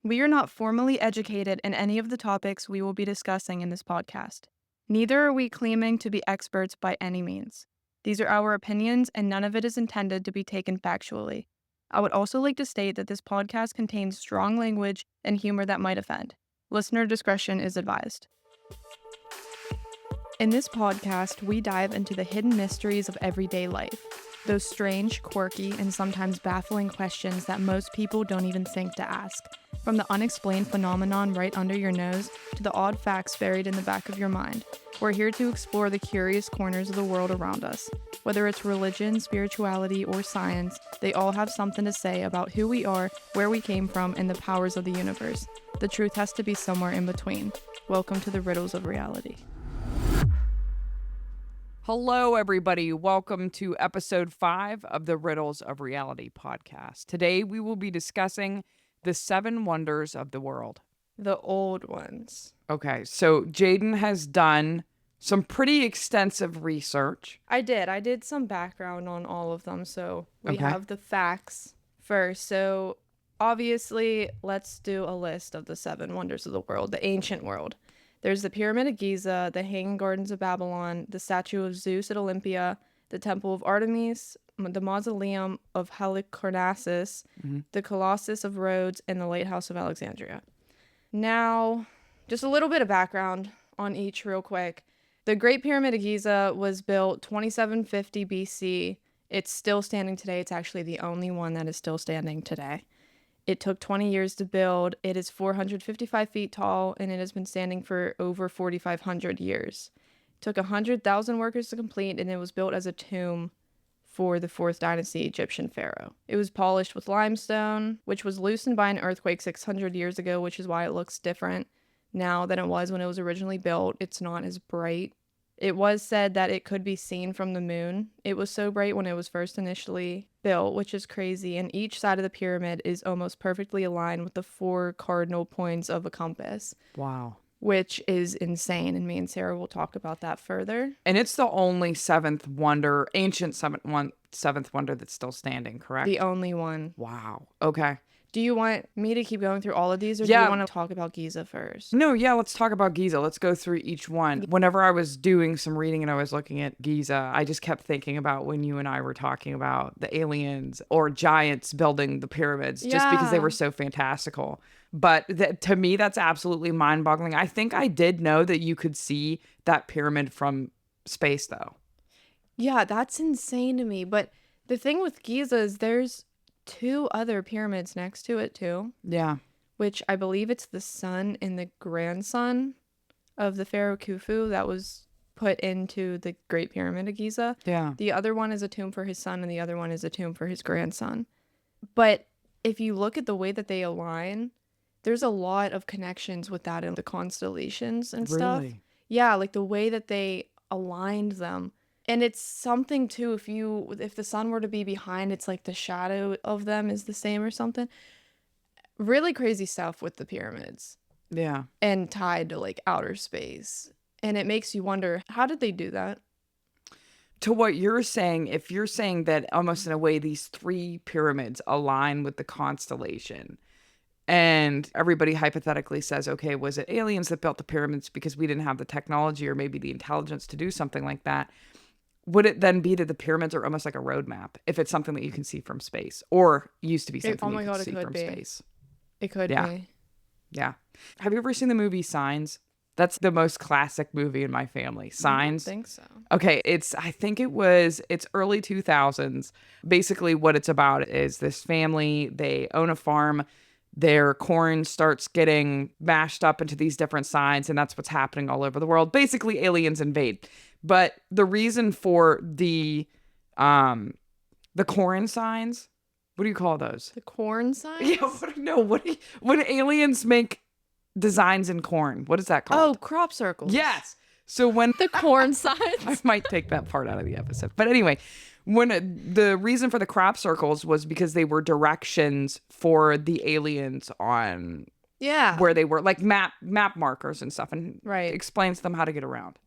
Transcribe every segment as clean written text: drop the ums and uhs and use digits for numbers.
We are not formally educated in any of the topics we will be discussing in this podcast. Neither are we claiming to be experts by any means. These are our opinions, and none of it is intended to be taken factually. I would also like to state that this podcast contains strong language and humor that might offend. Listener discretion is advised. In this podcast, we dive into the hidden mysteries of everyday life, those strange, quirky, and sometimes baffling questions that most people don't even think to ask. From the unexplained phenomenon right under your nose to the odd facts buried in the back of your mind, we're here to explore the curious corners of the world around us. Whether it's religion, spirituality, or science, they all have something to say about who we are, where we came from, and the powers of the universe. The truth has to be somewhere in between. Welcome to the Riddles of Reality. Hello, everybody. Welcome to episode 5 of the Riddles of Reality podcast. Today, we will be discussing the 7 wonders of the world. The old ones. Okay, so Jaden has done some pretty extensive research. I did some background on all of them, so we Okay. have the facts first. So obviously, let's do a list of the 7 wonders of the world, the ancient world. There's the Pyramid of Giza, the Hanging Gardens of Babylon, the statue of Zeus at Olympia, the Temple of Artemis, the Mausoleum of Halicarnassus, the Colossus of Rhodes, and the Lighthouse of Alexandria. Now, just a little bit of background on each real quick. The Great Pyramid of Giza was built 2750 BC. It's still standing today. It's actually the only one that is still standing today. It took 20 years to build. It is 455 feet tall, and it has been standing for over 4,500 years. It took 100,000 workers to complete, and it was built as a tomb for the 4th dynasty Egyptian pharaoh. It was polished with limestone, which was loosened by an earthquake 600 years ago, which is why it looks different now than it was when it was originally built. It's not as bright. It was said that it could be seen from the moon. It was so bright when it was first initially built, which is crazy. And each side of the pyramid is almost perfectly aligned with the 4 cardinal points of a compass. Wow. Which is insane. And me and Sarah will talk about that further. And it's the only 7th wonder, ancient 7th wonder that's still standing, correct? The only one. Wow. Okay. Do you want me to keep going through all of these, or do Yeah. you want to talk about Giza first? No, yeah, let's talk about Giza. Let's go through each one. Whenever I was doing some reading and I was looking at Giza, I just kept thinking about when you and I were talking about the aliens or giants building the pyramids, just because they Yeah. were so fantastical. But to me, that's absolutely mind-boggling. I think I did know that you could see that pyramid from space, though. Yeah, that's insane to me. But the thing with Giza is there's 2 other pyramids next to it too, Yeah. which I believe it's the son and the grandson of the Pharaoh Khufu that was put into the Great Pyramid of Giza. Yeah. The other one is a tomb for his son, and the other one is a tomb for his grandson. But if you look at the way that they align, there's a lot of connections with that in the constellations and stuff. Really? Yeah, like the way that they aligned them. And it's something too, if the sun were to be behind, it's like the shadow of them is the same or something. Really crazy stuff with the pyramids Yeah. and tied to like outer space. And it makes you wonder, how did they do that? To what you're saying, if you're saying that almost in a way these 3 pyramids align with the constellation, and everybody hypothetically says, okay, was it aliens that built the pyramids because we didn't have the technology or maybe the intelligence to do something like that? Would it then be that the pyramids are almost like a roadmap if it's something that you can see from space, or used to be something oh my you God, could it see could from be. space? It could Yeah. be. Yeah. Have you ever seen the movie Signs? That's the most classic movie in my family. Signs. I don't think so. Okay, it's early 2000s. Basically what it's about is this family, they own a farm. Their corn starts getting mashed up into these different signs, and that's what's happening all over the world. Basically, aliens invade. But the reason for the corn signs, what do you call those? The corn signs? Yeah, when aliens make designs in corn, what is that Oh, called? crop circles. Yes. So when The corn signs. I might take that part out of the episode. But anyway, the reason for the crop circles was because they were directions for the aliens on Yeah. where they were, like map markers and stuff, and Right. explains to them how to get around.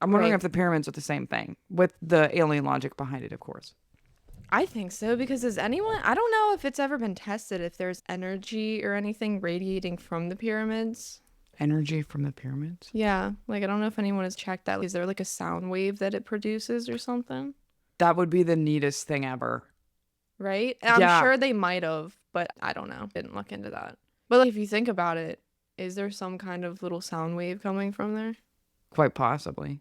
I'm wondering Right. if the pyramids are the same thing with the alien logic behind it, of course. I think so because I don't know if it's ever been tested if there's energy or anything radiating from the pyramids. Energy from the pyramids? Yeah, like I don't know if anyone has checked that. Is there like a sound wave that it produces or something? That would be the neatest thing ever. Right? And I'm Yeah, sure they might have, but I don't know. Didn't look into that. But like, if you think about it, is there some kind of little sound wave coming from there? quite possibly.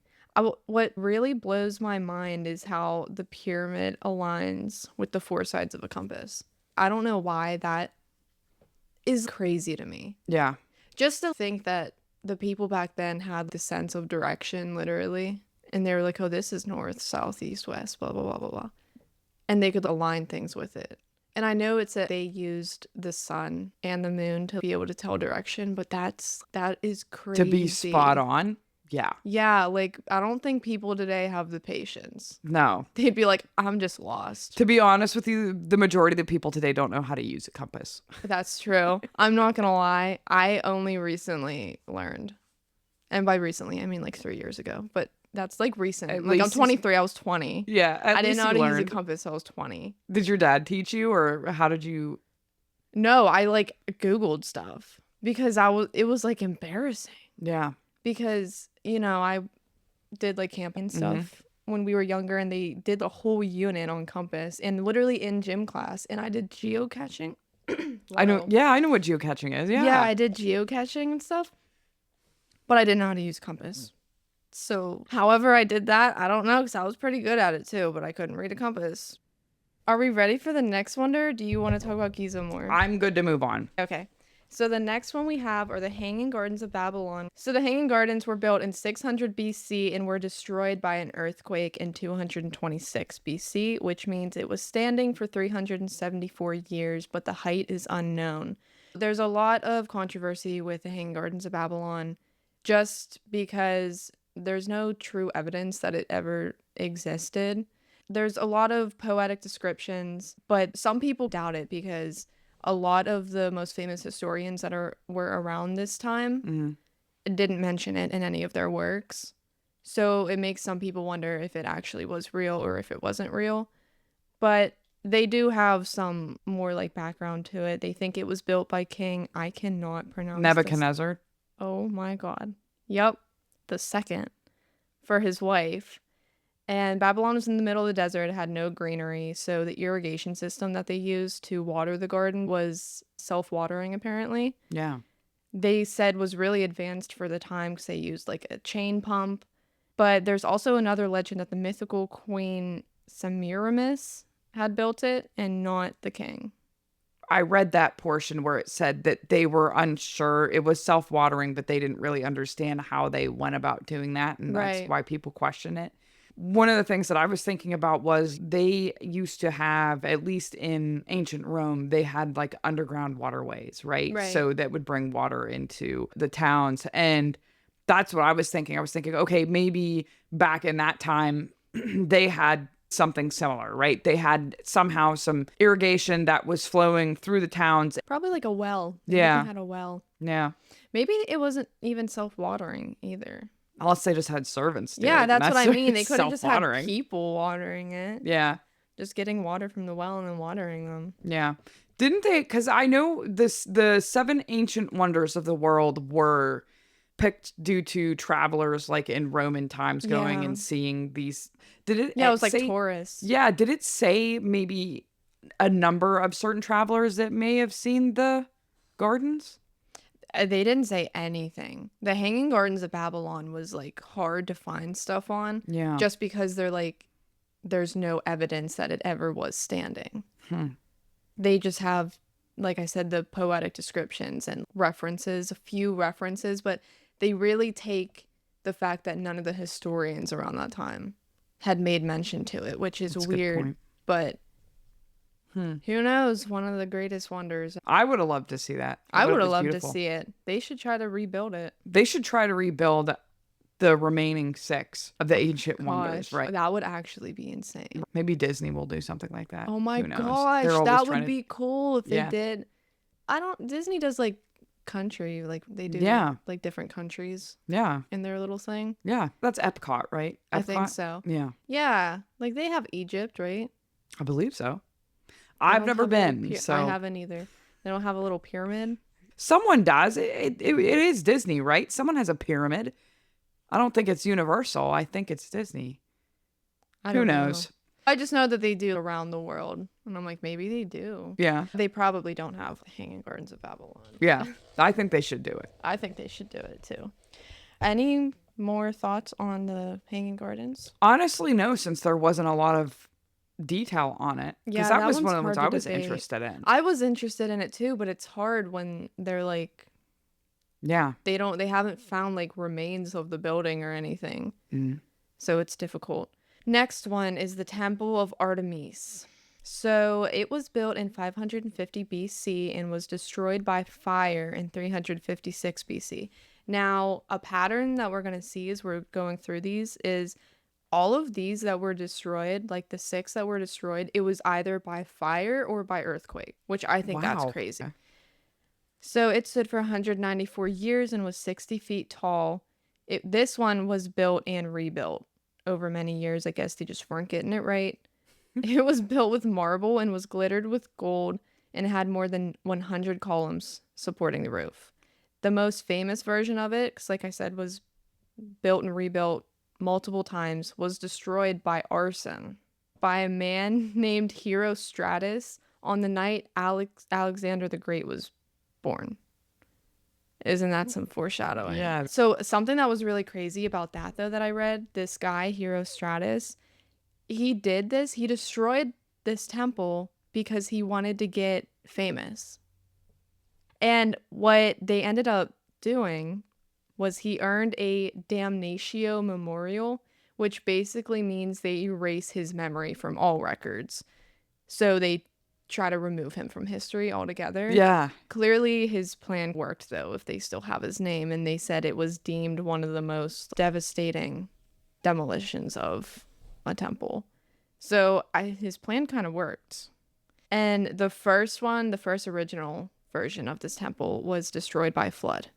What really blows my mind is how the pyramid aligns with the four sides of a compass. I don't know why that is crazy to me. Yeah. Just to think that the people back then had the sense of direction, literally, and they were like, oh, this is north, south, east, west, blah, blah, blah, blah, blah. And they could align things with it. And I know it's that they used the sun and the moon to be able to tell direction, but that is To be crazy. spot on. Yeah. Yeah, like I don't think people today have the patience. No. They'd be like, I'm just lost. To be honest with you, the majority of the people today don't know how to use a compass. That's true. I'm not gonna lie. I only recently learned. And by recently, I mean like 3 years ago. But that's like recent. At Like I'm least 23. I was 20. Yeah. I didn't least know how you to use a learned. compass. I was 20. Did your dad teach you, or how did you? No, I like Googled stuff because it was like embarrassing Yeah. because, I did like camping stuff when we were younger and they did a whole unit on compass and literally in gym class and I did geocaching. I know. Wow. Yeah, I know what geocaching is. Yeah. Yeah, I did geocaching and stuff, but I didn't know how to use compass. So, however I did that, I don't know because I was pretty good at it too, but I couldn't read a compass. Are we ready for the next wonder? Do you want to talk about Giza more? I'm good to move on. Okay. So the next one we have are the Hanging Gardens of Babylon. So the Hanging Gardens were built in 600 BC and were destroyed by an earthquake in 226 BC, which means it was standing for 374 years, but the height is unknown. There's a lot of controversy with the Hanging Gardens of Babylon just because there's no true evidence that it ever existed. There's a lot of poetic descriptions, but some people doubt it because a lot of the most famous historians that were around this time didn't mention it in any of their works. So it makes some people wonder if it actually was real or if it wasn't real. But they do have some more like background to it. They think it was built by King, I cannot pronounce Nebuchadnezzar. Oh my God. Yep. The second for his wife. And Babylon was in the middle of the desert. It had no greenery. So the irrigation system that they used to water the garden was self-watering, apparently. Yeah. They said was really advanced for the time because they used like a chain pump. But there's also another legend that the mythical queen Semiramis had built it and not the king. I read that portion where it said that they were unsure. It was self-watering, but they didn't really understand how they went about doing that. And that's Right. why people question it. One of the things that I was thinking about was they used to have, at least in ancient Rome, they had like underground waterways, right? Right. So that would bring water into the towns. And that's what I was thinking. I was thinking, okay, maybe back in that time, they had something similar, right? They had somehow some irrigation that was flowing through the towns. Probably like a well. Maybe Yeah. they had a well. Yeah. Maybe it wasn't even self-watering either. Unless they just had servants do Yeah, it. that's what I mean. They could have just had self-watering. people watering it. Yeah. Just getting water from the well and then watering them. Yeah. Didn't they? Because I know the seven ancient wonders of the world were picked due to travelers like in Roman times going Yeah. and seeing these. Did it? Yeah, it was like say, tourists. Yeah. Did it say maybe a number of certain travelers that may have seen the gardens? They didn't say anything. The Hanging Gardens of Babylon was like hard to find stuff on. Yeah. Just because there's no evidence that it ever was standing. They just have, like I said, the poetic descriptions and references, a few references, but they really take the fact that none of the historians around that time had made mention to it, which is That's a good weird. point. But who knows? One of the greatest wonders. I would have loved to see that. I would it have was loved beautiful. to see it. They should try to rebuild it. They should try to rebuild the remaining 6 of the ancient wonders, Gosh, right? that would actually be insane. Maybe Disney will do something like that. Oh my Who knows? gosh, They're always that trying would to- be cool if they Yeah. did. Disney does like country, like they do Yeah. like different countries Yeah. in their little thing. Yeah. That's Epcot, right? I think Epcot? so. Yeah. Yeah, like they have Egypt, right? I believe so. They I've don't never have a little been, I so haven't either. They don't have a little pyramid. They don't have a little pyramid. someone does. It is Disney, right? Someone has a pyramid. I don't think it's Universal. I think it's Disney. I Who don't know. knows? I just know that they do around the world. And I'm like, maybe they do. Yeah. They probably don't have Hanging Gardens of Babylon. Yeah. I think they should do it. I think they should do it too. Any more thoughts on the Hanging Gardens? Honestly, no, since there wasn't a lot of detail on it. Because Yeah, that that was one's one of the ones hard I to was debate. interested in. I was interested in it too, but it's hard when they're like, Yeah. they haven't found like remains of the building or anything. Mm. So it's difficult. Next one is the Temple of Artemis. So it was built in 550 BC and was destroyed by fire in 356 BC. Now, a pattern that we're going to see as we're going through these is all of these that were destroyed, like the 6 that were destroyed, it was either by fire or by earthquake, which I think that's Wow. crazy. So it stood for 194 years and was 60 feet tall. This one was built and rebuilt over many years. I guess they just weren't getting it right. It was built with marble and was glittered with gold and had more than 100 columns supporting the roof. The most famous version of it, because like I said, was built and rebuilt multiple times, was destroyed by arson by a man named Herostratus on the night Alexander the Great was born. Isn't that some foreshadowing? Yeah. So something that was really crazy about that though that I read, this guy Herostratus, he destroyed this temple because he wanted to get famous. And what they ended up doing was he earned a damnatio memorial, which basically means they erase his memory from all records. So they try to remove him from history altogether. Yeah. Clearly his plan worked though, if they still have his name, and they said it was deemed one of the most devastating demolitions of a temple. So his plan kind of worked. And the first original version of this temple was destroyed by flood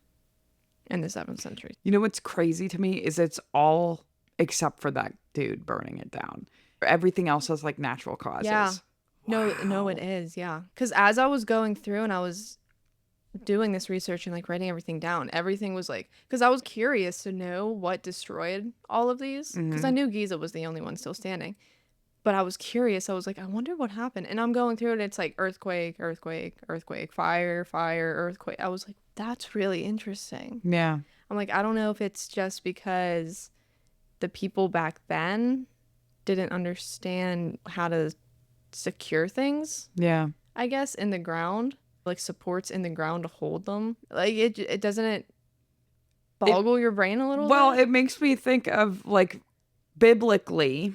in the 7th century. You know what's crazy to me is it's all except for that dude burning it down. Everything else has like natural causes. Yeah. Wow. No, it is. Yeah. Because as I was going through and I was doing this research and like writing everything down, everything was like, because I was curious to know what destroyed all of these, because I knew Giza was the only one still standing. But I was curious. I was like, I wonder what happened. And I'm going through it. And it's like earthquake, earthquake, earthquake, fire, fire, earthquake. I was like, that's really interesting. Yeah. I'm like, I don't know if it's just because the people back then didn't understand how to secure things. Yeah. I guess in the ground, like supports in the ground to hold them. Like it doesn't boggle your brain a little Well, bit? it makes me think of like biblically,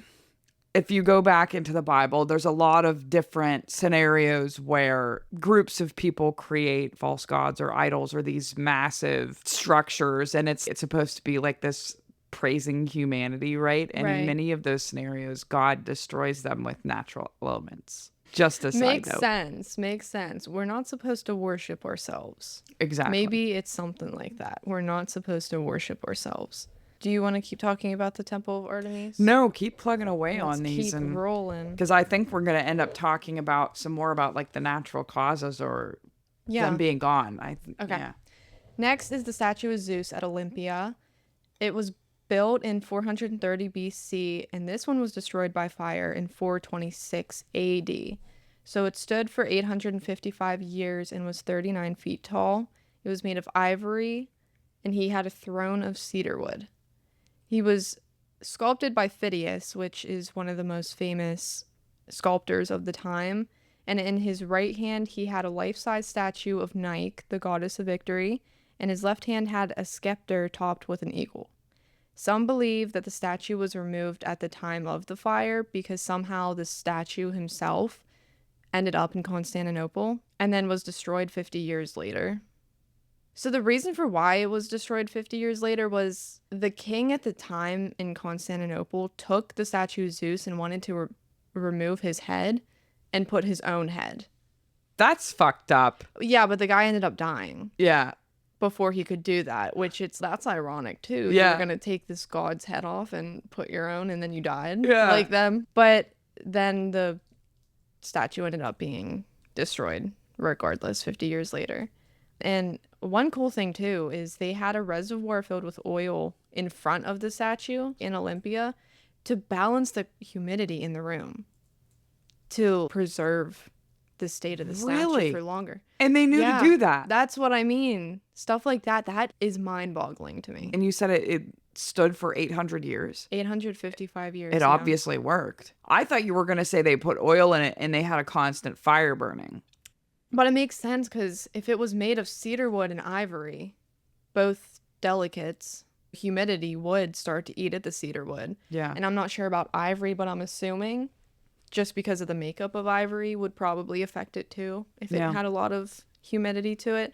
if you go back into the Bible, there's a lot of different scenarios where groups of people create false gods or idols or these massive structures, and it's supposed to be like this praising humanity, right? And in Right. many of those scenarios, God destroys them with natural elements. Just a side note. Makes sense. We're not supposed to worship ourselves. Exactly. Maybe it's something like that. We're not supposed to worship ourselves. Do you want to keep talking about the Temple of Artemis? No, keep plugging away Let's on these keep rolling. because I think we're going to end up talking about some more about like the natural causes or them being gone. Okay. Yeah. Next is the statue of Zeus at Olympia. It was built in 430 BC, and this one was destroyed by fire in 426 AD. So it stood for 855 years and was 39 feet tall. It was made of ivory, and he had a throne of cedar wood. He was sculpted by Phidias, which is one of the most famous sculptors of the time. And in his right hand, he had a life-size statue of Nike, the goddess of victory, and his left hand had a scepter topped with an eagle. Some believe that the statue was removed at the time of the fire because somehow the statue himself ended up in Constantinople and then was destroyed 50 years later. So the reason for why it was destroyed 50 years later was the king at the time in Constantinople took the statue of Zeus and wanted to remove his head and put his own head. That's fucked up. Yeah, but the guy ended up dying Yeah. before he could do that, which that's ironic too. Yeah. You're going to take this god's head off and put your own and then you died Yeah. like them. But then the statue ended up being destroyed regardless 50 years later. And one cool thing too is they had a reservoir filled with oil in front of the statue in Olympia to balance the humidity in the room to preserve the state of the statue Really? for longer. And they knew to Yeah, do that. that's what I mean. Stuff like that, that is mind-boggling to me. And you said it stood for 800 years. 855 years. It yeah. obviously worked. I thought you were going to say they put oil in it and they had a constant fire burning. But it makes sense because if it was made of cedar wood and ivory, both delicates, humidity would start to eat at the cedar wood. Yeah. And I'm not sure about ivory, but I'm assuming just because of the makeup of ivory would probably affect it too if it Yeah. had a lot of humidity to it.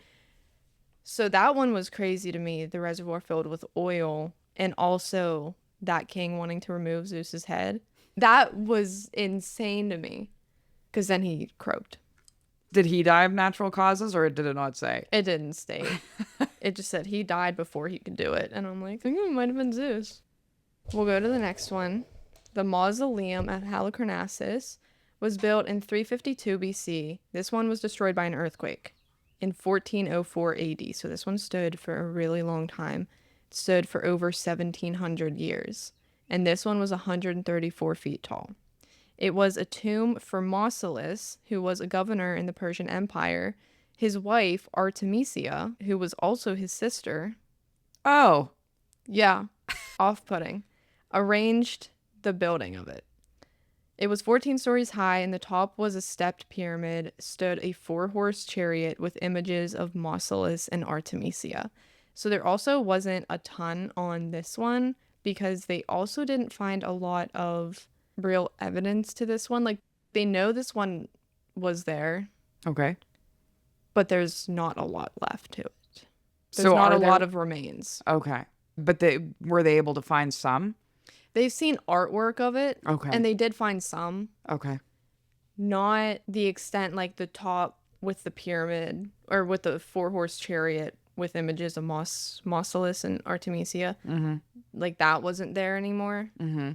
So that one was crazy to me, the reservoir filled with oil, and also that king wanting to remove Zeus's head. That was insane to me because then he croaked. Did he die of natural causes or did it not say? It didn't state. It just said he died before he could do it. And I'm like, I think it might have been Zeus. We'll go to the next one. The mausoleum at Halicarnassus was built in 352 BC. This one was destroyed by an earthquake in 1404 AD. So this one stood for a really long time. It stood for over 1700 years. And this one was 134 feet tall. It was a tomb for Mausolus, who was a governor in the Persian Empire. His wife, Artemisia, who was also his sister, Oh. yeah, off-putting, arranged the building of it. It was 14 stories high, and the top was a stepped pyramid, stood a 4-horse chariot with images of Mausolus and Artemisia. So there also wasn't a ton on this one because they also didn't find a lot of real evidence to this one. Like, they know this one was there, Okay. but there's not a lot left to it. There's So not are a there- lot of remains. Okay. But were they able to find some? They've seen artwork of it, Okay. and they did find some. Okay. Not the extent like the top with the pyramid or with the 4-horse chariot with images of Mausolus and Artemisia. Mm-hmm. Like, that wasn't there anymore. Mm-hmm.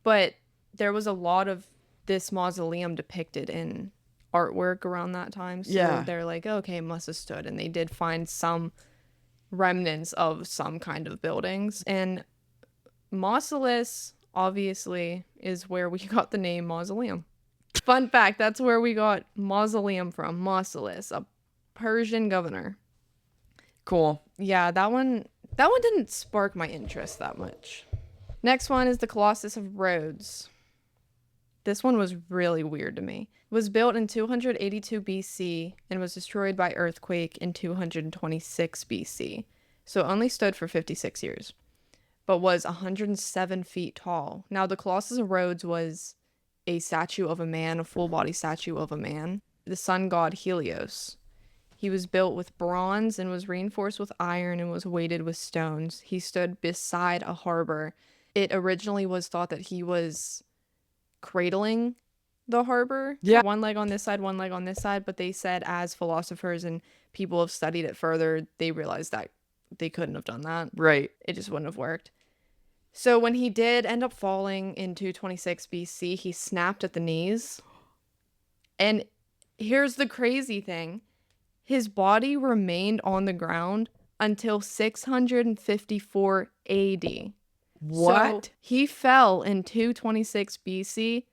But there was a lot of this mausoleum depicted in artwork around that time. So Yeah. they're like, okay, it must have stood. And they did find some remnants of some kind of buildings. And Mausolus, obviously, is where we got the name mausoleum. Fun fact, that's where we got mausoleum from. Mausolus, a Persian governor. Cool. Yeah, that one didn't spark my interest that much. Next one is the Colossus of Rhodes. This one was really weird to me. It was built in 282 BC and was destroyed by earthquake in 226 BC. So it only stood for 56 years, but was 107 feet tall. Now, the Colossus of Rhodes was a statue of a man, a full-body statue of a man, the sun god Helios. He was built with bronze and was reinforced with iron and was weighted with stones. He stood beside a harbor. It originally was thought that he was cradling the harbor. Yeah. One leg on this side, one leg on this side. But they said as philosophers and people have studied it further, they realized that they couldn't have done that. Right. It just wouldn't have worked. So when he did end up falling in 226 BC, he snapped at the knees. And here's the crazy thing. His body remained on the ground until 654 AD. What? So he fell in 226 BC,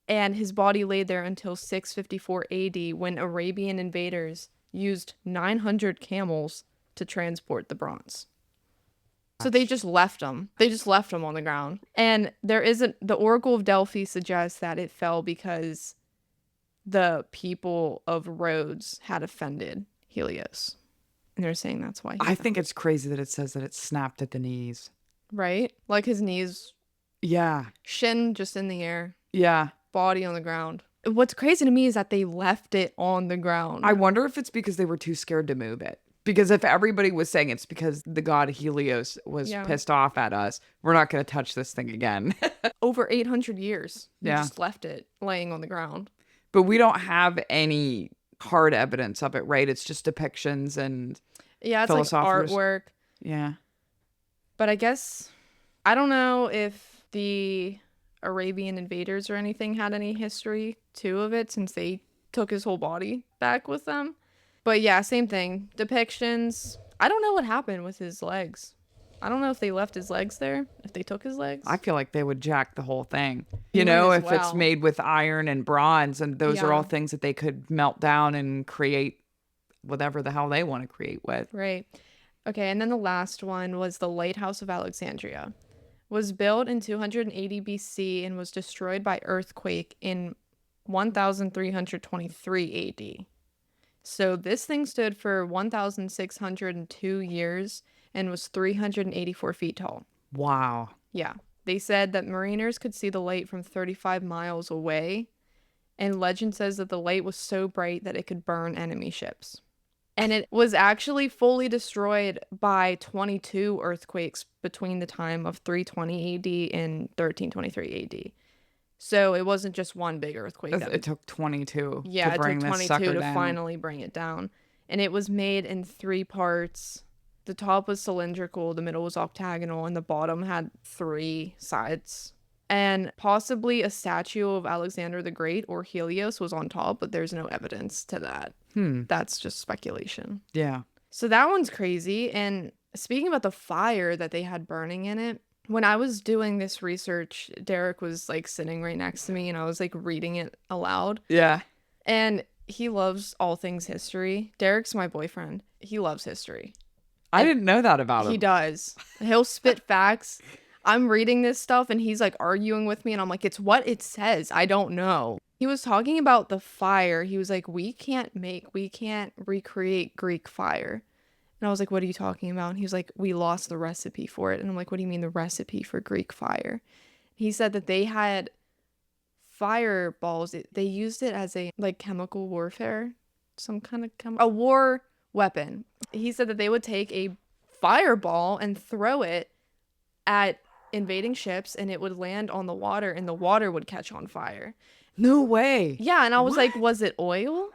and his body laid there until 654 AD when Arabian invaders used 900 camels to transport the bronze. So they just left him. They just left him on the ground. And the Oracle of Delphi suggests that it fell because the people of Rhodes had offended Helios. And they're saying that's why. I think it's crazy that it says that it snapped at the knees. Right? Like his knees, Yeah. shin just in the air, Yeah. body on the ground. What's crazy to me is that they left it on the ground. I wonder if it's because they were too scared to move it. Because if everybody was saying it's because the god Helios was Yeah. pissed off at us, we're not going to touch this thing again. Over 800 years. They Yeah. just left it laying on the ground. But we don't have any hard evidence of it, right? It's just depictions and Yeah, it's like Philosophers. artwork. yeah. But I guess, I don't know if the Arabian invaders or anything had any history too of it, since they took his whole body back with them. But yeah, same thing. Depictions. I don't know what happened with his legs. I don't know if they left his legs there, if they took his legs. I feel like they would jack the whole thing. You You might know, as if it's well. made with iron and bronze, and those are all Yeah. things that they could melt down and create whatever the hell they want to create with. Right. Okay, and then the last one was the Lighthouse of Alexandria. Was built in 280 BC and was destroyed by earthquake in 1323 AD. So this thing stood for 1,602 years and was 384 feet tall. Wow. Yeah. They said that mariners could see the light from 35 miles away, and legend says that the light was so bright that it could burn enemy ships. And it was actually fully destroyed by 22 earthquakes between the time of 320 AD and 1323 AD. So it wasn't just one big earthquake. It took 22 Yeah, to it bring took this 22 sucker to down. finally bring it down. And it was made in 3 parts. The top was cylindrical, the middle was octagonal, and the bottom had 3 sides. And possibly a statue of Alexander the Great or Helios was on top, but there's no evidence to that. That's just speculation. Yeah. So that one's crazy. And speaking about the fire that they had burning in it, when I was doing this research, Derek was like sitting right next to me and I was like reading it aloud. Yeah. And he loves all things history. Derek's my boyfriend. He loves history. I didn't know that about him. He does. He'll spit facts. I'm reading this stuff and he's like arguing with me and I'm like, it's what it says. I don't know. He was talking about the fire. He was like, we can't recreate Greek fire. And I was like, what are you talking about? And he was like, we lost the recipe for it. And I'm like, what do you mean the recipe for Greek fire? He said that they had fireballs. They used it as a like chemical warfare, some kind of a war weapon. He said that they would take a fireball and throw it at invading ships and it would land on the water and the water would catch on fire. No way. Yeah, and I was like, What? was it oil?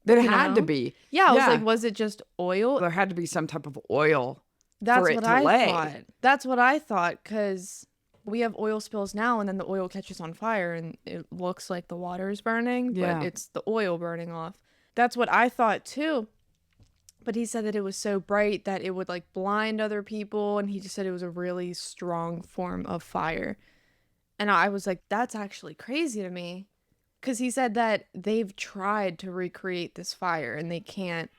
There You had to know? be. Yeah, I was like, was it just oil? There had to be some type of oil That's for it what to I lay. thought. That's what I thought, because we have oil spills now and then the oil catches on fire and it looks like the water is burning, Yeah. but it's the oil burning off. That's what I thought too. But he said that it was so bright that it would like blind other people, and he just said it was a really strong form of fire. And I was like, that's actually crazy to me. Because he said that they've tried to recreate this fire and they can't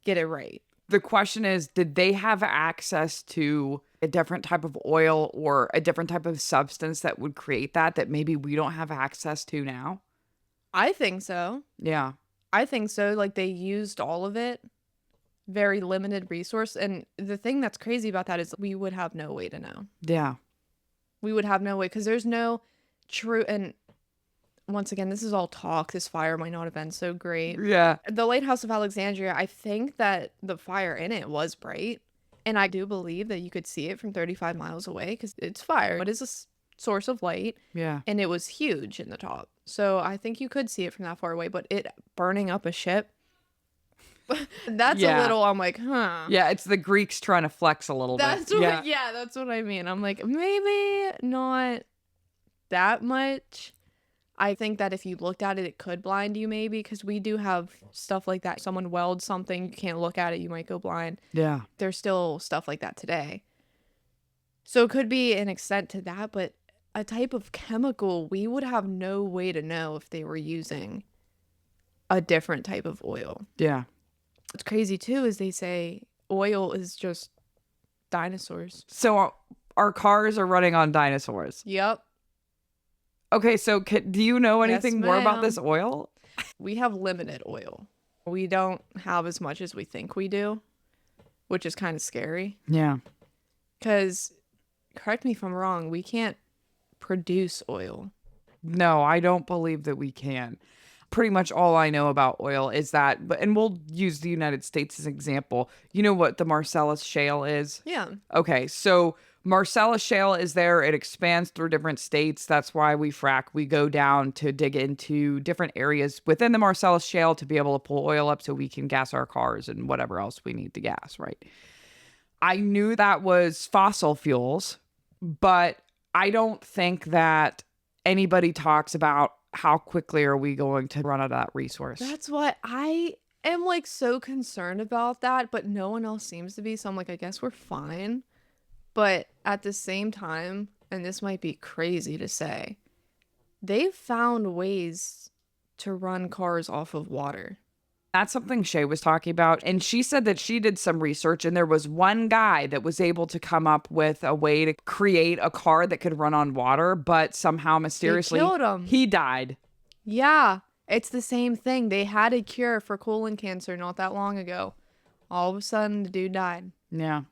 get it right. The question is, did they have access to a different type of oil or a different type of substance that would create that maybe we don't have access to now? I think so. Yeah. I think so. Like they used all of it. Very limited resource. And the thing that's crazy about that is we would have no way to know. Yeah. We would have no way because there's no true. And once again, this is all talk. This fire might not have been so great. Yeah. The Lighthouse of Alexandria, I think that the fire in it was bright. And I do believe that you could see it from 35 miles away because it's fire. It is a source of light. Yeah. And it was huge in the top. So I think you could see it from that far away. But it burning up a ship, that's a little, I'm like, huh. Yeah, it's the Greeks trying to flex a little That's bit. what, yeah, that's what I mean. I'm like, maybe not that much. I think that if you looked at it, it could blind you maybe, because we do have stuff like that. Someone welds something, you can't look at it, you might go blind. Yeah. There's still stuff like that today. So it could be an extent to that, but a type of chemical, we would have no way to know if they were using a different type of oil. Yeah. What's crazy too is they say oil is just dinosaurs. So our cars are running on dinosaurs. Yep. Okay, so do you know anything more about ma'am. this oil? We have limited oil. We don't have as much as we think we do, which is kind of scary. Yeah. Because, correct me if I'm wrong, we can't produce oil. No, I don't believe that we can. Pretty much all I know about oil is that, and we'll use the United States as an example. You know what the Marcellus Shale is? Yeah. Okay, so Marcellus Shale is there. It expands through different states. That's why we frack. We go down to dig into different areas within the Marcellus Shale to be able to pull oil up so we can gas our cars and whatever else we need to gas, right? I knew that was fossil fuels, but I don't think that anybody talks about how quickly are we going to run out of that resource. That's what I am like so concerned about that, but no one else seems to be. So I'm like, I guess we're fine. But at the same time, and this might be crazy to say, they've found ways to run cars off of water. That's something Shay was talking about. And she said that she did some research and there was one guy that was able to come up with a way to create a car that could run on water, but somehow mysteriously They killed him. he died. Yeah, it's the same thing. They had a cure for colon cancer not that long ago. All of a sudden, the dude died. Yeah.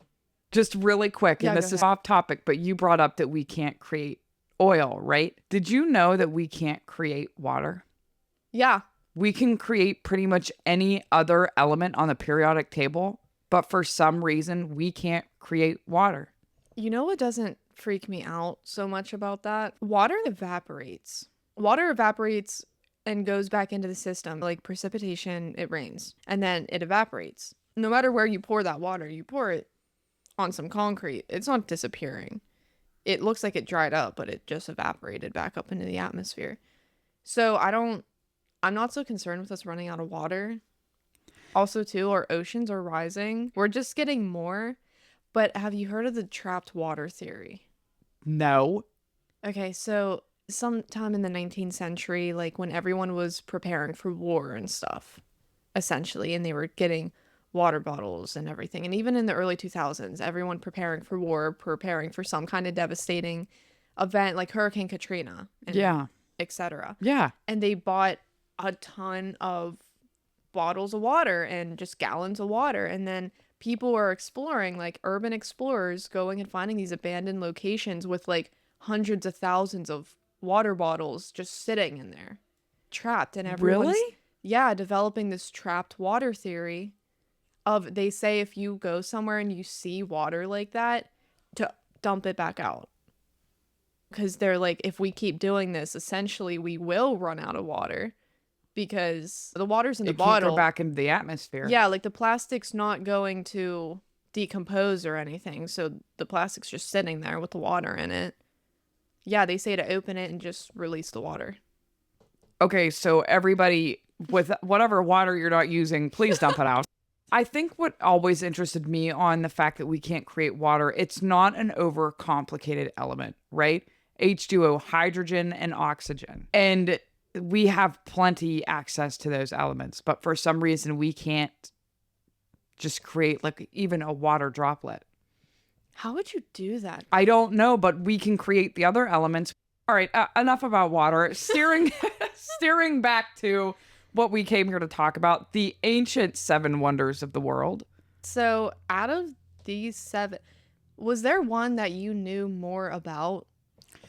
Just really quick, Yeah, and go this is ahead. off topic, but you brought up that we can't create oil, right? Did you know that we can't create water? Yeah. We can create pretty much any other element on the periodic table, but for some reason, we can't create water. You know what doesn't freak me out so much about that? Water evaporates. Water evaporates and goes back into the system. Like precipitation, it rains and then it evaporates. No matter where you pour that water, you pour it on some concrete, it's not disappearing. It looks like it dried up, but it just evaporated back up into the atmosphere. So I'm not so concerned with us running out of water. Also, too, our oceans are rising. We're just getting more. But have you heard of the trapped water theory? No. Okay, so sometime in the 19th century, like when everyone was preparing for war and stuff, essentially, and they were getting water bottles and everything. And even in the early 2000s, everyone preparing for war, preparing for some kind of devastating event like Hurricane Katrina and Yeah. etc. Yeah. And they bought a ton of bottles of water and just gallons of water. And then people were exploring, like urban explorers going and finding these abandoned locations with like hundreds of thousands of water bottles just sitting in there, trapped. And everyone's, Really? yeah, developing this trapped water theory of, they say if you go somewhere and you see water like that, to dump it back out. Because they're like, if we keep doing this, essentially we will run out of water because the water's in the It can't bottle. go back into the atmosphere. Yeah, like the plastic's not going to decompose or anything. So the plastic's just sitting there with the water in it. Yeah, they say to open it and just release the water. Okay, so everybody, with whatever water you're not using, please dump it out. I think what always interested me on the fact that we can't create water, it's not an overcomplicated element, right? H2O, hydrogen and oxygen. And we have plenty access to those elements, but for some reason we can't just create like even a water droplet. How would you do that? I don't know, but we can create the other elements. All right, enough about water. Steering back to what we came here to talk about, the ancient seven wonders of the world. So out of these seven, was there one that you knew more about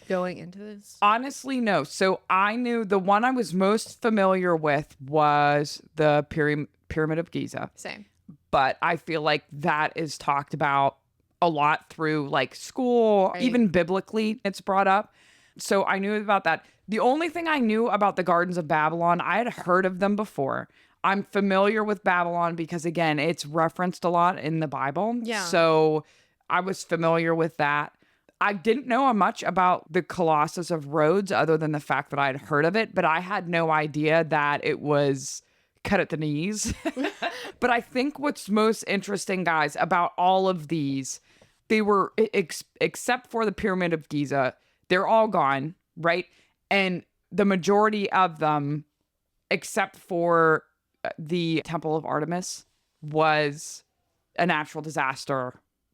going into this? Honestly, no. So I knew the one I was most familiar with was the Pyramid of Giza. Same. But I feel like that is talked about a lot through like school, Right. even biblically, it's brought up. So I knew about that. The only thing I knew about the Gardens of Babylon, I had heard of them before. I'm familiar with Babylon because, again, it's referenced a lot in the Bible. Yeah. So I was familiar with that. I didn't know much about the Colossus of Rhodes other than the fact that I'd heard of it, but I had no idea that it was cut at the knees. But I think what's most interesting, guys, about all of these, they were, except for the Pyramid of Giza, they're all gone, right? And the majority of them, except for the Temple of Artemis, was a natural disaster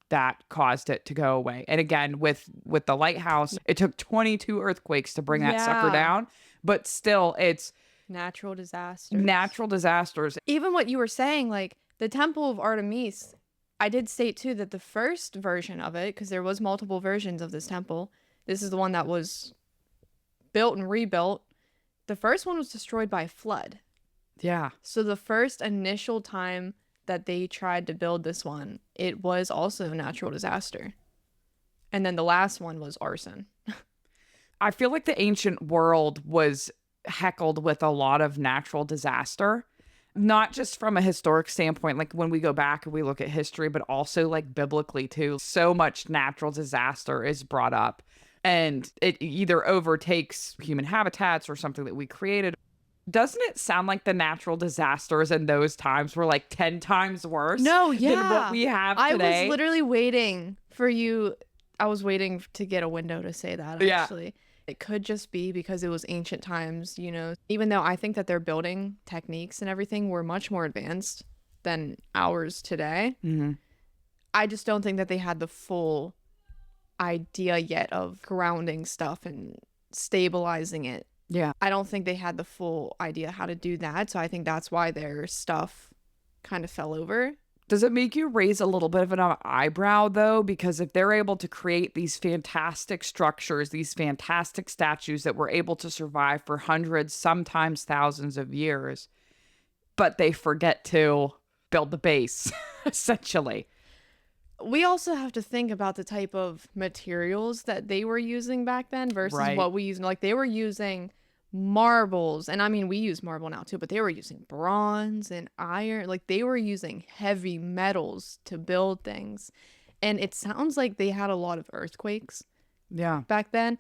that caused it to go away. And again, with the lighthouse, it took 22 earthquakes to bring that sucker Yeah. down. But still, it's Natural disasters. natural disasters. Even what you were saying, like the Temple of Artemis, I did state too that the first version of it, because there was multiple versions of this temple, this is the one that was built and rebuilt. The first one was destroyed by a flood. Yeah. So the first initial time that they tried to build this one, it was also a natural disaster. And then the last one was arson. I feel like the ancient world was heckled with a lot of natural disaster, not just from a historic standpoint, like when we go back and we look at history, but also like biblically too. So much natural disaster is brought up. and it either overtakes human habitats or something that we created. Doesn't it sound like the natural disasters in those times were like 10 times worse No, than what yeah. we have I was today? literally waiting for you. I was waiting to get a window to say that, Yeah. actually. It could just be because it was ancient times, even though I think that their building techniques and everything were much more advanced than ours today. Hmm. I just don't think that they had the full idea yet of grounding stuff and stabilizing it. Yeah. I don't think they had the full idea how to do that. So I think that's why their stuff kind of fell over. Does it make you raise a little bit of an eyebrow, though? Because if they're able to create these fantastic structures, these fantastic statues that were able to survive for hundreds, sometimes thousands of years, but they forget to build the base, essentially. We also have to think about the type of materials that they were using back then versus Right. what we use. Like, they were using marbles, and I mean, we use marble now too, but they were using bronze and iron. Like, they were using heavy metals to build things. And it sounds like they had a lot of earthquakes Yeah. back then.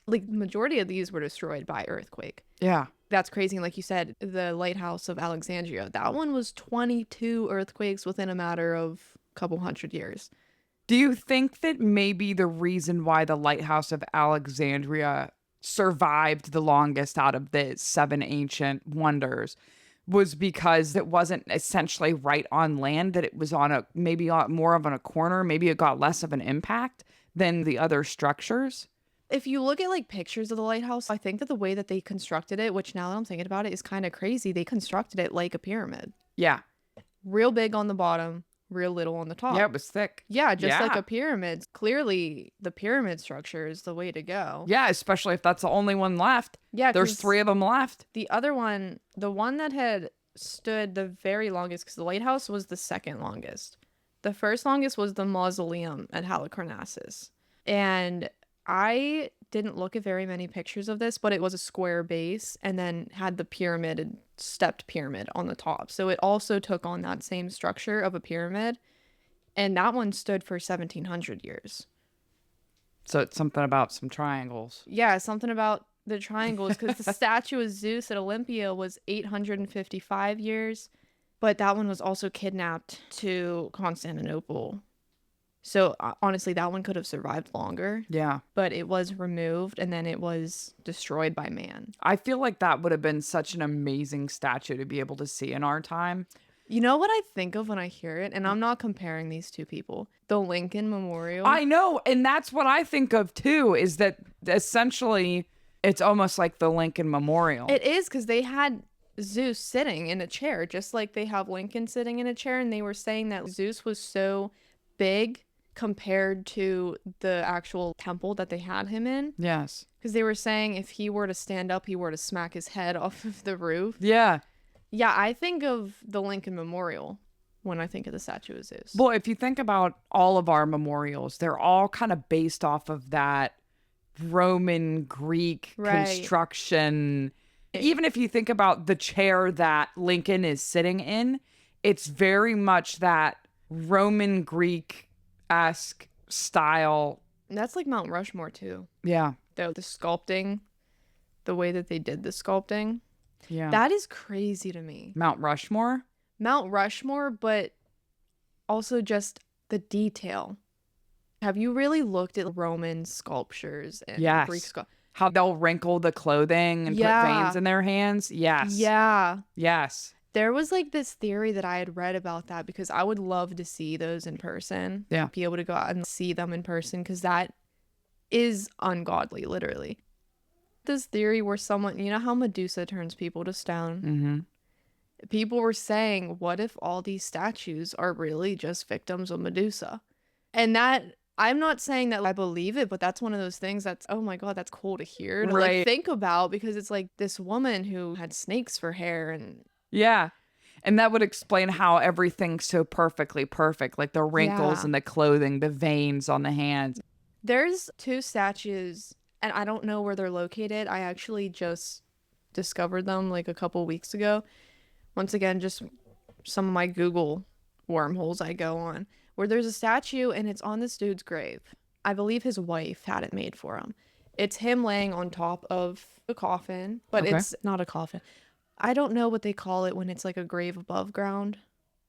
Like, the majority of these were destroyed by earthquake. Yeah. That's crazy. Like you said, the lighthouse of Alexandria, that one was 22 earthquakes within a matter of a couple hundred years. Do you think that maybe the reason why the lighthouse of Alexandria survived the longest out of the 7 ancient wonders was because it wasn't essentially right on land, that it was on a maybe more of on a corner, maybe it got less of an impact than the other structures? If you look at like pictures of the lighthouse, I think that the way that they constructed it, which now that I'm thinking about it, is kind of crazy. They constructed it like a pyramid. Yeah. Real big on the bottom, real little on the top. Yeah, it was thick. Yeah, just like Yeah. a pyramid. Clearly, the pyramid structure is the way to go. Yeah, especially if that's the only one left. Yeah, There's 'cause 3 of them left. the other one, the one that had stood the very longest, because the lighthouse was the second longest. The first longest was the mausoleum at Halicarnassus. And I didn't look at very many pictures of this, but it was a square base and then had the pyramid and stepped pyramid on the top. So it also took on that same structure of a pyramid. And that one stood for 1700 years. So it's something about some triangles. Yeah, something about the triangles, because the statue of Zeus at Olympia was 855 years, but that one was also kidnapped to Constantinople. So honestly, that one could have survived longer, Yeah. but it was removed and then it was destroyed by man. I feel like that would have been such an amazing statue to be able to see in our time. You know what I think of when I hear it? And I'm not comparing these two people. The Lincoln Memorial. I know, and that's what I think of too, is that essentially it's almost like the Lincoln Memorial. It is, because they had Zeus sitting in a chair, just like they have Lincoln sitting in a chair. And they were saying that Zeus was so big compared to the actual temple that they had him in. Yes. Because they were saying if he were to stand up, he were to smack his head off of the roof. Yeah. Yeah, I think of the Lincoln Memorial when I think of the statue of Zeus. Well, if you think about all of our memorials, they're all kind of based off of that Roman Greek Right. construction. Even if you think about the chair that Lincoln is sitting in, it's very much that Roman Greek-esque style. That's like Mount Rushmore too. Yeah. Though the sculpting, the way that they did the sculpting, Yeah. that is crazy to me. Mount Rushmore? Mount Rushmore, but also just the detail. Have you really looked at Roman sculptures and Yes. Greek sculpture? How they'll wrinkle the clothing and Yeah. put veins in their hands? Yes. Yeah. Yes. There was like this theory that I had read about that, because I would love to see those in person. Yeah. Be able to go out and see them in person, because that is ungodly, literally. This theory where someone, you know how Medusa turns people to stone? Mm-hmm. People were saying, what if all these statues are really just victims of Medusa? And that, I'm not saying that I believe it, but that's one of those things that's, oh my God, that's cool to hear, to Right. like think about, because it's like this woman who had snakes for hair and Yeah. And that would explain how everything's so perfectly perfect, like the wrinkles Yeah. in the clothing, the veins on the hands. there's two statues, and I don't know where they're located. I actually just discovered them like a couple weeks ago. Once again, just some of my Google wormholes I go on, where there's a statue and it's on this dude's grave. I believe his wife had it made for him. It's him laying on top of a coffin, but Okay. it's not a coffin. I don't know what they call it when it's like a grave above ground.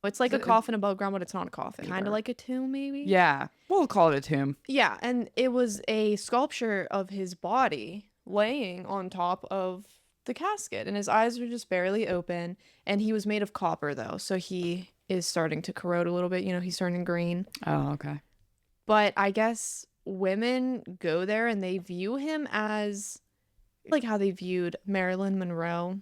It's like a coffin above ground, but it's not a coffin. Kind of like a tomb, maybe? Yeah. We'll call it a tomb. Yeah, and it was a sculpture of his body laying on top of the casket, and his eyes were just barely open, and he was made of copper, though, so he is starting to corrode a little bit. He's turning green. Oh, okay. But I guess women go there and they view him as like how they viewed Marilyn Monroe,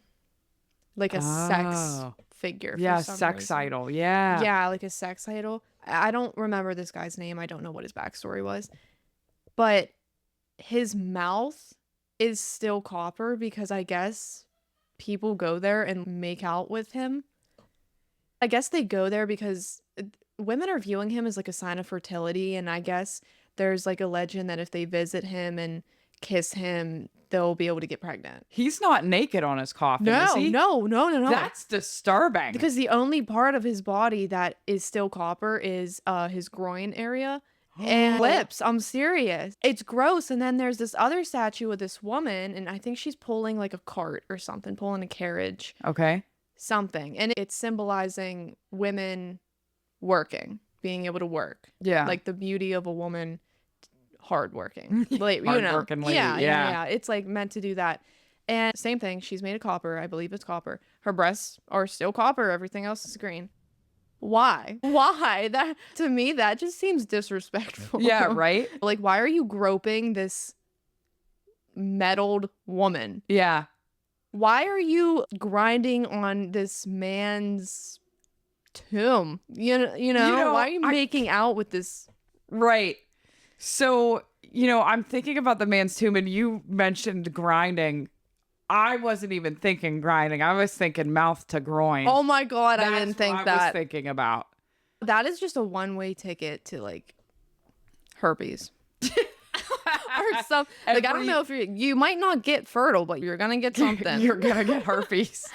like a sex Oh. figure. Yeah, For some sex reason. idol. Yeah. Yeah, like a sex idol. I don't remember this guy's name. I don't know what his backstory was. But his mouth is still copper because I guess people go there and make out with him. I guess they go there because women are viewing him as like a sign of fertility, and I guess there's like a legend that if they visit him and kiss him, they'll be able to get pregnant. He's not naked on his coffin, is No, he? no, no, no, no. That's disturbing. Because the only part of his body that is still copper is his groin area and lips. I'm serious. It's gross. And then there's this other statue of this woman, and I think she's pulling like a cart or something, pulling a carriage, Okay. something. And it's symbolizing women working, being able to work. Yeah. Like the beauty of a woman hardworking. Like, Hardworking lady, yeah. yeah. It's like meant to do that. And same thing, she's made of copper. I believe it's copper. Her breasts are still copper. Everything else is green. Why? Why? That, to me, that just seems disrespectful. Yeah, right? Like, why are you groping this metalled woman? Yeah. Why are you grinding on this man's tomb? Why are you making out with this? Right. So, I'm thinking about the man's tomb, and you mentioned grinding. I wasn't even thinking grinding. I was thinking mouth to groin. Oh my God, I That's didn't think what I that. was thinking about. That is just a one-way ticket to like herpes. Or some like I don't know if you might not get fertile, but you're gonna get something. You're gonna get herpes.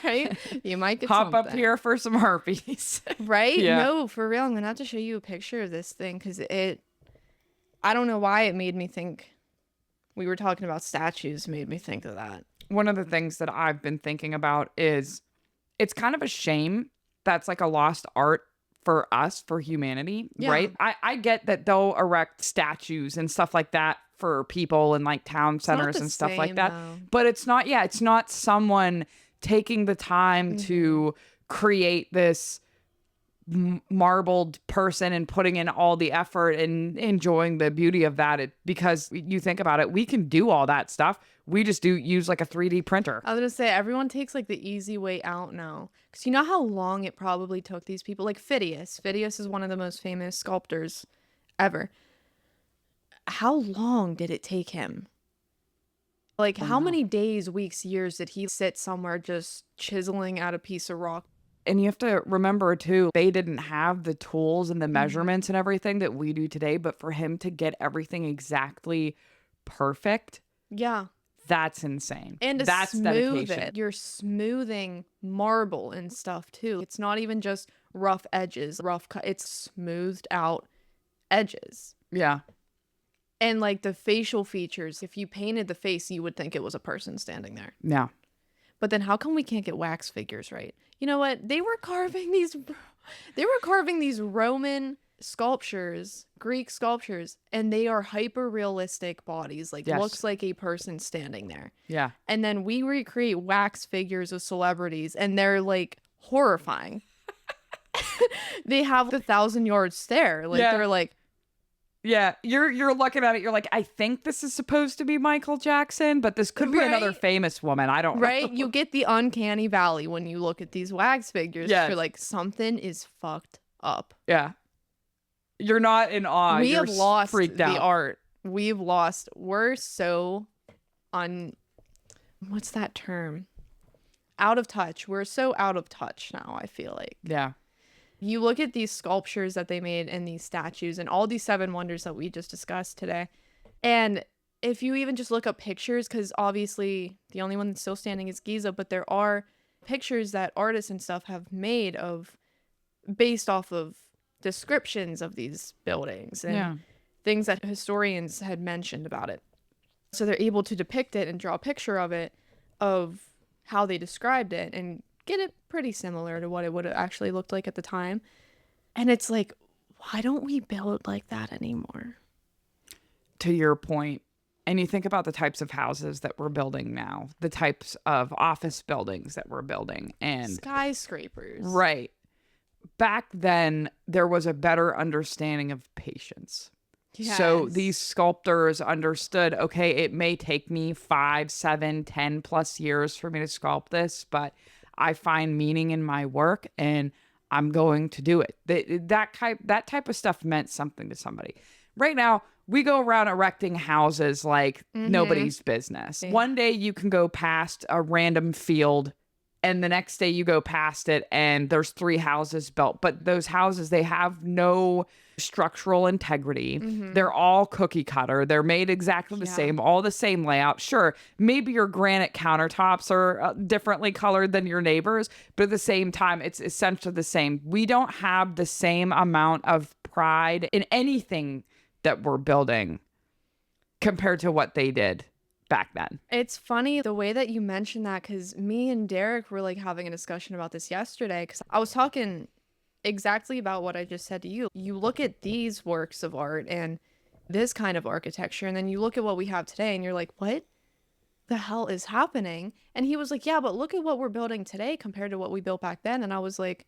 Right? You might get Hop something. up here for some herpes. Right? Yeah. No, for real. I'm gonna have to show you a picture of this thing because I don't know why it made me think. We were talking about statues, made me think of that. One of the things that I've been thinking about is it's kind of a shame that's like a lost art for us, for humanity, Yeah. right? I get that they'll erect statues and stuff like that for people in like town centers the and stuff like same, that. though. But it's not someone taking the time to create this marbled person and putting in all the effort and enjoying the beauty of that. Because you think about it, we can do all that stuff. We just use like a 3D printer. I was gonna say everyone takes like the easy way out now, because you know how long it probably took these people. Like Phidias. Phidias is one of the most famous sculptors ever. How long did it take him? Like how many days, weeks, years did he sit somewhere just chiseling out a piece of rock? And you have to remember too, they didn't have the tools and the measurements and everything that we do today. But for him to get everything exactly perfect, Yeah. that's insane. And to that's smooth dedication. it. You're smoothing marble and stuff too. It's not even just rough edges, rough cut. It's smoothed out edges. Yeah. And like the facial features, if you painted the face, you would think it was a person standing there. Yeah. But then how come we can't get wax figures right? You know what? They were carving these Roman sculptures, Greek sculptures, and they are hyper realistic bodies. Like Yes. looks like a person standing there. Yeah. And then we recreate wax figures of celebrities and they're like horrifying. They have the 1,000-yard stare. Like Yeah. they're like, Yeah. You're looking at it, you're like, I think this is supposed to be Michael Jackson, but this could be another Right? famous woman. I don't right? know. You get the uncanny valley when you look at these wax figures. Yes. You're like, something is fucked up. Yeah. You're not in awe. We You're have lost freaked the out. art. We're so what's that term? Out of touch. We're so out of touch now, I feel like. Yeah. You look at these sculptures that they made and these statues and all these 7 wonders that we just discussed today. And if you even just look up pictures, because obviously the only one that's still standing is Giza, but there are pictures that artists and stuff have made based off of descriptions of these buildings. And Yeah. things that historians had mentioned about it. So they're able to depict it and draw a picture of it, of how they described it, and get it pretty similar to what it would have actually looked like at the time. And it's like, why don't we build like that anymore? To your point, and you think about the types of houses that we're building now, the types of office buildings that we're building, and Skyscrapers. right. Back then, there was a better understanding of patience. So Yes. these sculptors understood, okay, it may take me 5, 7, 10 plus years for me to sculpt this, but I find meaning in my work and I'm going to do it. That type of stuff meant something to somebody. Right now, we go around erecting houses like nobody's business. One day you can go past a random field and the next day you go past it and there's 3 houses built. But those houses, they have no structural integrity. They're all cookie cutter. They're made exactly the same, all the same layout. Sure, maybe your granite countertops are differently colored than your neighbors, but at the same time, it's essentially the same. We don't have the same amount of pride in anything that we're building compared to what they did back then. It's funny the way that you mentioned that, because me and Derek were like having a discussion about this yesterday, because I was talking exactly about what I just said to you. You look at these works of art and this kind of architecture, and then you look at what we have today and you're like, what the hell is happening? And he was like, yeah, but look at what we're building today compared to what we built back then. And I was like,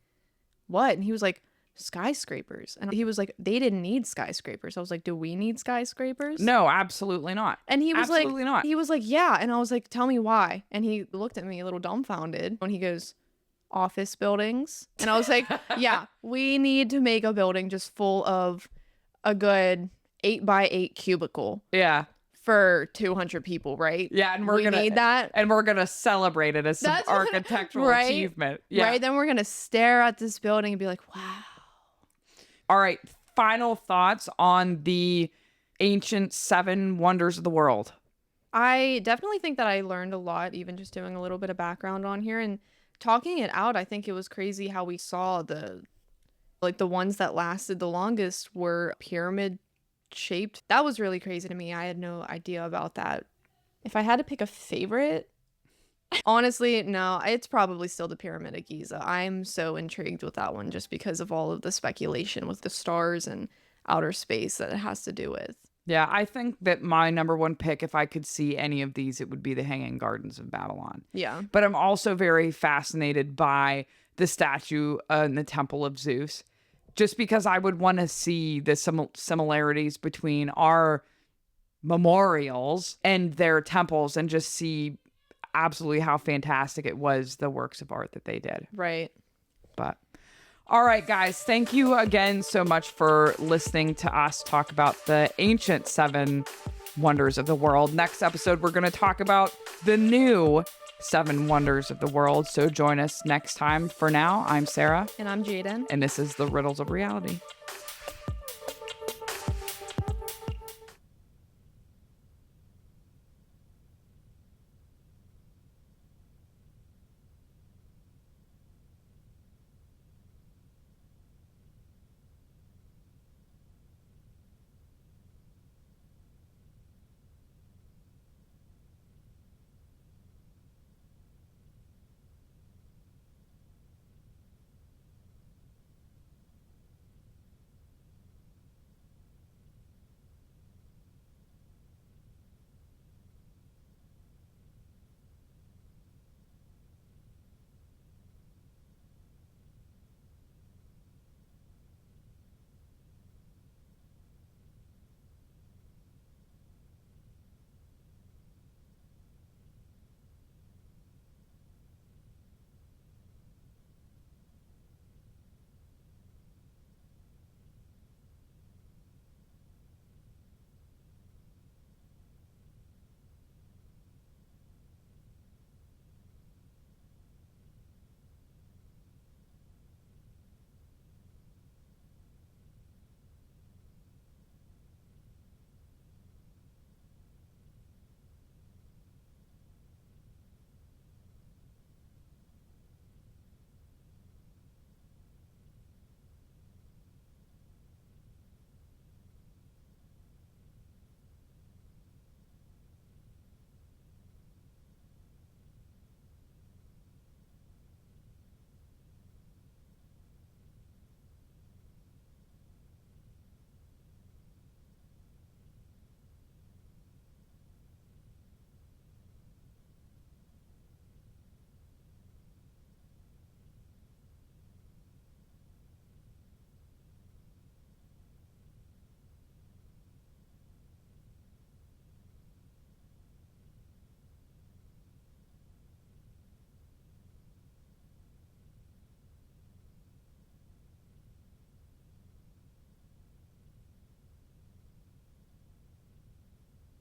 what? And he was like, skyscrapers. And he was like, they didn't need skyscrapers. I was like, do we need skyscrapers? No, absolutely not. And he was absolutely like, not. He was like, yeah. And I was like, tell me why. And he looked at me a little dumbfounded when he goes, office buildings. And I was like, yeah, we need to make a building just full of a good 8x8 cubicle. Yeah. For 200 people, right? Yeah, and we need that. And we're gonna celebrate it as some architectural achievement. Yeah. Right? Then we're gonna stare at this building and be like, wow. All right. Final thoughts on the ancient 7 wonders of the world. I definitely think that I learned a lot, even just doing a little bit of background on here and talking it out. I think it was crazy how we saw the ones that lasted the longest were pyramid shaped. That was really crazy to me. I had no idea about that. If I had to pick a favorite, honestly, no, it's probably still the Pyramid of Giza. I'm so intrigued with that one just because of all of the speculation with the stars and outer space that it has to do with. Yeah, I think that my number one pick, if I could see any of these, it would be the Hanging Gardens of Babylon. Yeah. But I'm also very fascinated by the statue in the Temple of Zeus, just because I would want to see the similarities between our memorials and their temples and just see absolutely how fantastic it was, the works of art that they did. Right. But all right, guys, thank you again so much for listening to us talk about the ancient 7 wonders of the world. Next episode, we're going to talk about the new 7 wonders of the world. So join us next time. For now, I'm Sarah. And I'm Jaden. And this is the Riddles of Reality.